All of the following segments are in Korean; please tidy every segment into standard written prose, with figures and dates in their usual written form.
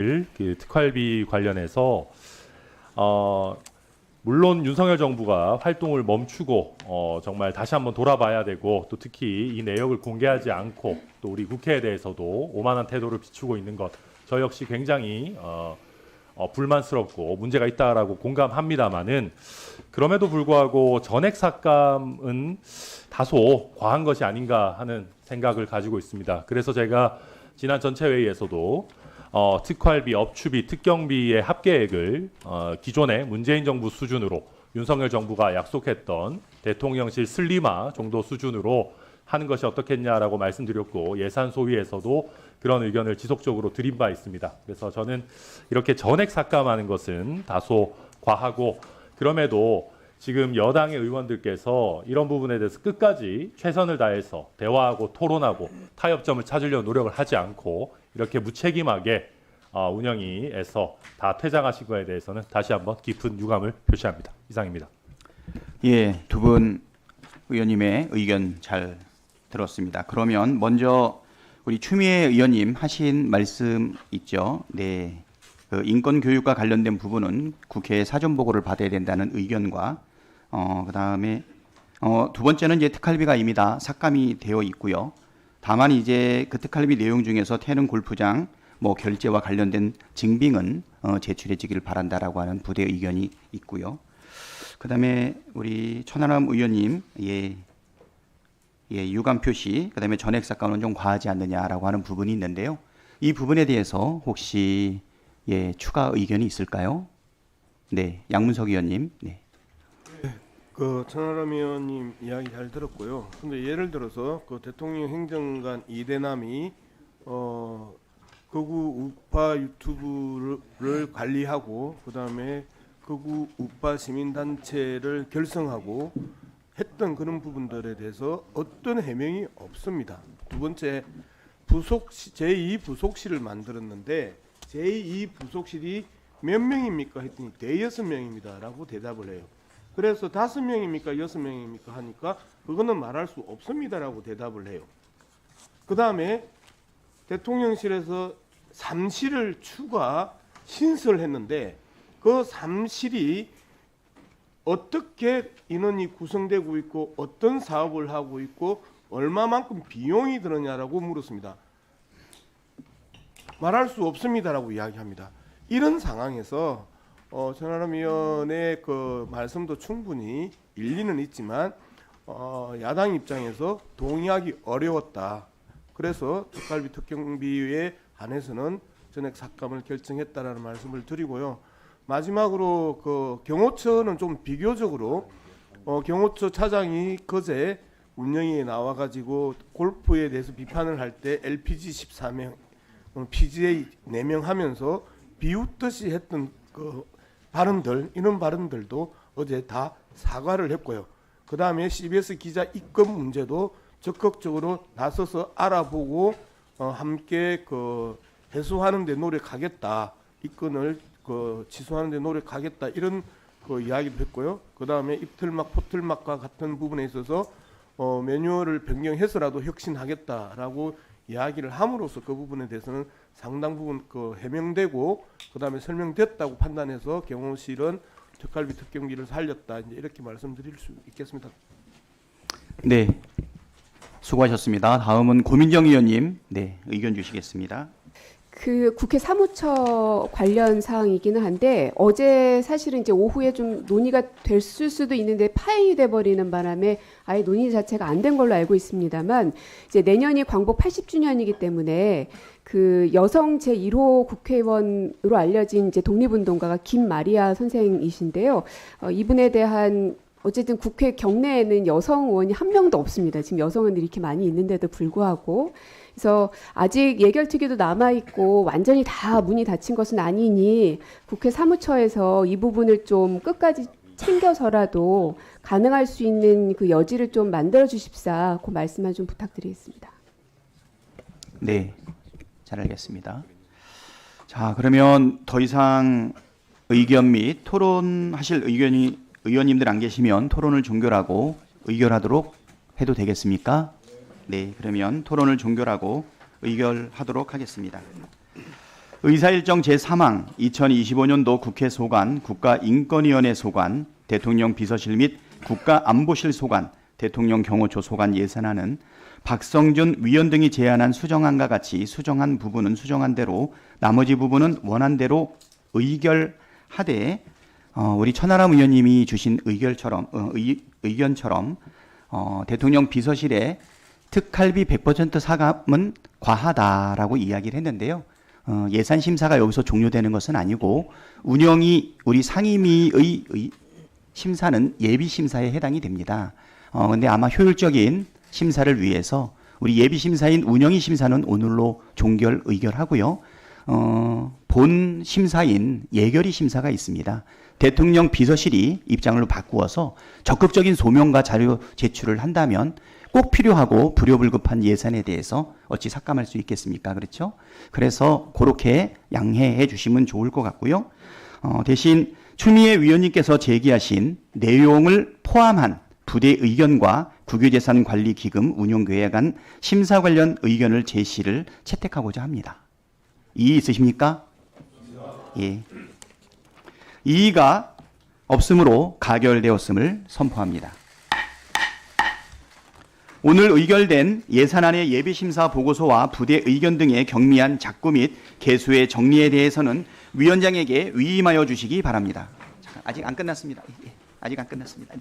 그 특활비 관련해서 물론 윤석열 정부가 활동을 멈추고 정말 다시 한번 돌아봐야 되고, 또 특히 이 내역을 공개하지 않고 또 우리 국회에 대해서도 오만한 태도를 비추고 있는 것, 저 역시 굉장히 불만스럽고 문제가 있다라고 공감합니다만은, 그럼에도 불구하고 전액 삭감은 다소 과한 것이 아닌가 하는 생각을 가지고 있습니다. 그래서 제가 지난 전체 회의에서도 특활비, 업추비, 특경비의 합계액을 기존의 문재인 정부 수준으로, 윤석열 정부가 약속했던 대통령실 슬림화 정도 수준으로 하는 것이 어떻겠냐라고 말씀드렸고, 예산 소위에서도 그런 의견을 지속적으로 드린 바 있습니다. 그래서 저는 이렇게 전액 삭감하는 것은 다소 과하고, 그럼에도 지금 여당의 의원들께서 이런 부분에 대해서 끝까지 최선을 다해서 대화하고 토론하고 타협점을 찾으려는 노력을 하지 않고 이렇게 무책임하게 운영위에서 다 퇴장하신 거에 대해서는 다시 한번 깊은 유감을 표시합니다. 이상입니다. 예, 두 분 의원님의 의견 잘 들었습니다. 그러면 먼저 우리 추미애 의원님 하신 말씀 있죠. 네, 그 인권 교육과 관련된 부분은 국회에 사전 보고를 받아야 된다는 의견과 그다음에 두 번째는 이제 특활비가 이미 다 삭감이 되어 있고요. 다만 이제 그 특활비 내용 중에서 태릉 골프장 뭐 결제와 관련된 증빙은 제출해지기를 바란다라고 하는 부대 의견이 있고요. 그다음에 우리 천하람 의원님 유감 표시, 그다음에 전액 삭감은 좀 과하지 않느냐라고 하는 부분이 있는데요. 이 부분에 대해서 혹시 추가 의견이 있을까요? 네, 양문석 의원님. 네. 그 천하람 의원님 이야기 잘 들었고요. 근데 예를 들어서 그 대통령 행정관 이대남이 극우 우파 유튜브를 관리하고, 그다음에 극우 우파 시민단체를 결성하고 했던 그런 부분들에 대해서 어떤 해명이 없습니다. 두 번째, 제2 부속실을 만들었는데 제2 부속실이 몇 명입니까 했더니 대여섯 명입니다라고 대답을 해요. 그래서 5명입니까 6명입니까 하니까 그거는 말할 수 없습니다라고 대답을 해요. 그 다음에 대통령실에서 사무실을 추가 신설했는데 그 사무실이 어떻게 인원이 구성되고 있고 어떤 사업을 하고 있고 얼마만큼 비용이 들었냐라고 물었습니다. 말할 수 없습니다라고 이야기합니다. 이런 상황에서 천하람 의원의 그 말씀도 충분히 일리는 있지만 야당 입장에서 동의하기 어려웠다. 그래서 특활비 특경비에 한해서는 전액 삭감을 결정했다라는 말씀을 드리고요. 마지막으로 그 경호처는 좀 비교적으로 경호처 차장이 그제 운영위에 나와가지고 골프에 대해서 비판을 할 때 LPG 14명, PGA 4명 하면서 비웃듯이 했던 그 발언들, 이런 발언들도 어제 다 사과를 했고요. 그 다음에 CBS 기자 입건 문제도 적극적으로 나서서 알아보고 함께 그 해소하는 데 노력하겠다, 입건을 그 취소하는 데 노력하겠다, 이런 그 이야기도 했고요. 그 다음에 입틀막 포틀막과 같은 부분에 있어서 매뉴얼을 변경해서라도 혁신하겠다라고 이야기를 함으로써 그 부분에 대해서는 상당 부분 그 해명되고 그 다음에 설명됐다고 판단해서 경호실은 특활비 특경비를 살렸다, 이제 이렇게 말씀드릴 수 있겠습니다. 네, 수고하셨습니다. 다음은 고민정 의원님, 의견 주시겠습니다. 그 국회 사무처 관련 사항이기는 한데, 어제 사실은 이제 오후에 좀 논의가 됐을 수도 있는데 파행이 돼버리는 바람에 아예 논의 자체가 안 된 걸로 알고 있습니다만, 이제 내년이 광복 80주년이기 때문에 그 여성 제1호 국회의원으로 알려진 이제 독립운동가가 김마리아 선생이신데요. 이분에 대한 어쨌든 국회 경내에는 여성 의원이 한 명도 없습니다. 지금 여성 의원들이 이렇게 많이 있는데도 불구하고. 그래서 아직 예결특위도 남아있고 완전히 다 문이 닫힌 것은 아니니 국회 사무처에서 이 부분을 좀 끝까지 챙겨서라도 가능할 수 있는 그 여지를 좀 만들어 주십사, 그 말씀만 좀 부탁드리겠습니다. 네, 잘 알겠습니다. 자, 그러면 더 이상 의견 및 토론하실 의원님들 안 계시면 토론을 종결하고 의결하도록 해도 되겠습니까? 네, 그러면 토론을 종결하고 의결하도록 하겠습니다. 의사일정 제3항 2025년도 국회 소관, 국가인권위원회 소관, 대통령 비서실 및 국가안보실 소관, 대통령 경호처 소관 예산안은 박성준 위원 등이 제안한 수정안과 같이 수정한 부분은 수정한 대로 나머지 부분은 원한 대로 의결하되 우리 천하람 의원님이 주신 의견처럼 대통령 비서실에 특할비 100% 사감은 과하다라고 이야기를 했는데요. 예산 심사가 여기서 종료되는 것은 아니고 운영이 우리 상임위의 심사는 예비 심사에 해당이 됩니다. 근데 아마 효율적인 심사를 위해서 우리 예비 심사인 운영위 심사는 오늘로 종결 의결하고요. 본 심사인 예결위 심사가 있습니다. 대통령 비서실이 입장을 바꾸어서 적극적인 소명과 자료 제출을 한다면 꼭 필요하고 불효불급한 예산에 대해서 어찌 삭감할 수 있겠습니까? 그렇죠? 그래서 그렇게 양해해 주시면 좋을 것 같고요. 대신 추미애 위원님께서 제기하신 내용을 포함한 부대 의견과 국유재산관리기금 운용계획안 심사 관련 의견을 제시를 채택하고자 합니다. 이의 있으십니까? 예. 이의가 없으므로 가결되었음을 선포합니다. 오늘 의결된 예산안의 예비심사 보고서와 부대 의견 등의 경미한 작구 및 개수의 정리에 대해서는 위원장에게 위임하여 주시기 바랍니다. 잠깐, 아직 안 끝났습니다. 아직 안 끝났습니다.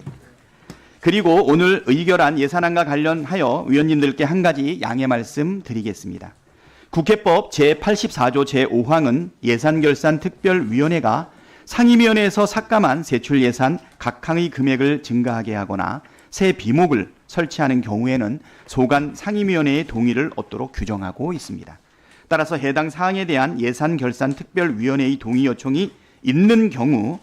그리고 오늘 의결한 예산안과 관련하여 위원님들께 한 가지 양해 말씀 드리겠습니다. 국회법 제84조 제5항은 예산결산특별위원회가 상임위원회에서 삭감한 세출 예산 각 항의 금액을 증가하게 하거나 새 비목을 설치하는 경우에는 소관 상임위원회의 동의를 얻도록 규정하고 있습니다. 따라서 해당 사항에 대한 예산결산특별위원회의 동의 요청이 있는 경우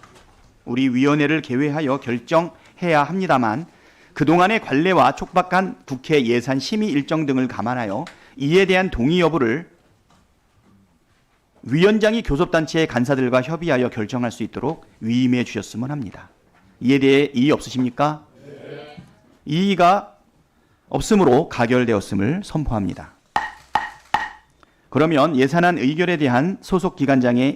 우리 위원회를 개회하여 결정해야 합니다만 그동안의 관례와 촉박한 국회 예산 심의 일정 등을 감안하여 이에 대한 동의 여부를 위원장이 교섭단체의 간사들과 협의하여 결정할 수 있도록 위임해 주셨으면 합니다. 이에 대해 이의 없으십니까? 네. 이의가 없으므로 가결되었음을 선포합니다. 그러면 예산안 의결에 대한 소속 기관장의